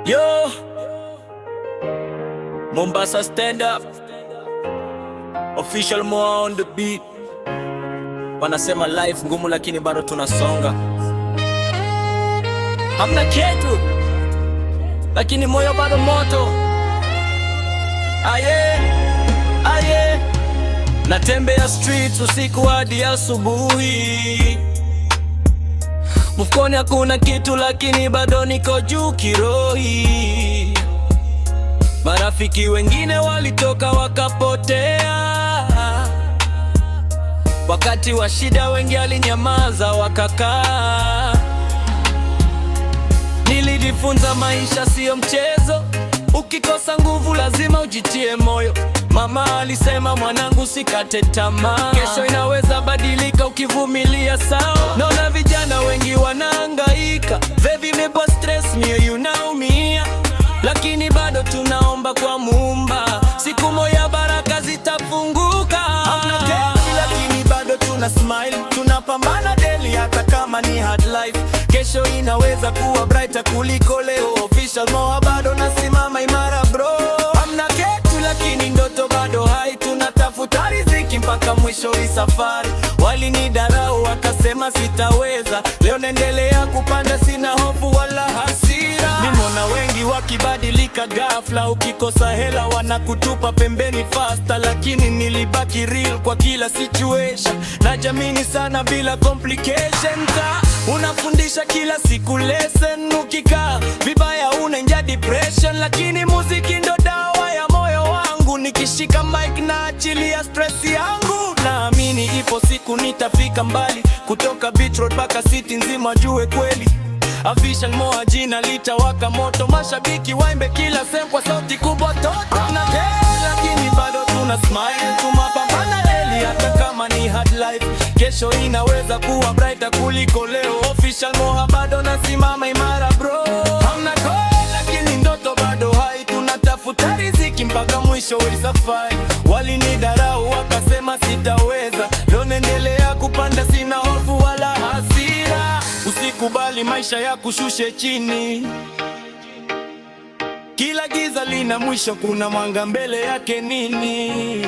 Yo, Mombasa stand up. Official Moa on the beat. Wanasema life ngumu lakini bado tunasonga. Hamna kitu lakini moyo bado moto. Aye, aye. Natembea streets usiku hadi asubuhi. Mfukoni hakuna kitu lakini bado niko juu kirohi. Marafiki wengine walitoka wakapotea. Wakati wa shida wengi walinyamaza wakakaa. Nilijifunza maisha sio mchezo. Ukikosa nguvu lazima ujitie moyo. Mama alisema mwanangu sikate tamaa. Kesho inaweza badilika ukivumilia sawa. Naona vijana wengi wanahangaika. Vevi imekuwa stress, mioyo unaumia. Lakini bado tunaomba kwa Muumba. Siku moja baraka zitafunguka. Hamna kesho lakini bado tuna smile. Tunapambana daily hata kama ni hard life. Kesho inaweza kuwa brighter kuliko leo. Official Moa bado nasimama imara bro. Hamna kesho lakini ndoto bado hai. Tunatafuta riziki mpaka mwisho hii safari. Walinidarau wakasema sitaweza. Leo naendelea kupanda, sina hofu wala hasira. Nimeona wengi wakibadilika ghafla. Ukikosa hela wanakutupa pembeni faster. Lakini nilibaki real kwa kila situation. Najamini sana bila complication. Unafundisha kila siku lesson. Ukikaa vibaya unaingia depression. Lakini muziki ndo dawa ya moyo wangu. Nikishika mic na achilia stress yangu. Naamini ipo siku nitafika mbali. Kutoka Beach Road mpaka city nzima jue kweli. Official Moa jina litawaka moto. Mashabiki waimbe kila sehemu kwa sauti kubwa toto. Na lakini bado tuna smile. Tumapambana daily hata kama ni hard life. Kesho inaweza kuwa brighter kuliko leo. Official Moa bado nasimama imara bro. Hamna goal lakini ndoto bado hai. Tunatafuta riziki mpaka mwisho wa safari. Walinidarau wakasema sitaweza. Leo naendelea kupanda, sina hofu wala hasira. Usikubali maisha ya kushushe chini. Kila giza lina mwisho, kuna mwanga mbele yake nini?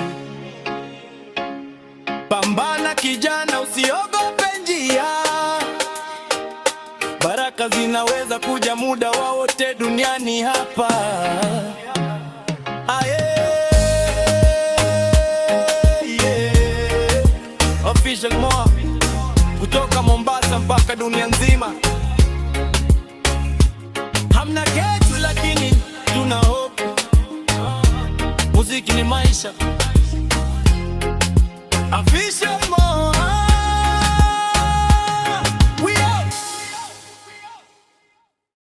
Pambana kijana, usiogope njia. Baraka zinaweza kuja muda wowote duniani hapa. Aye, yeah. Official Moa kutoka Mombasa mpaka dunia nzima. Hamna kitu lakini tuna hope. Muziki ni maisha. Official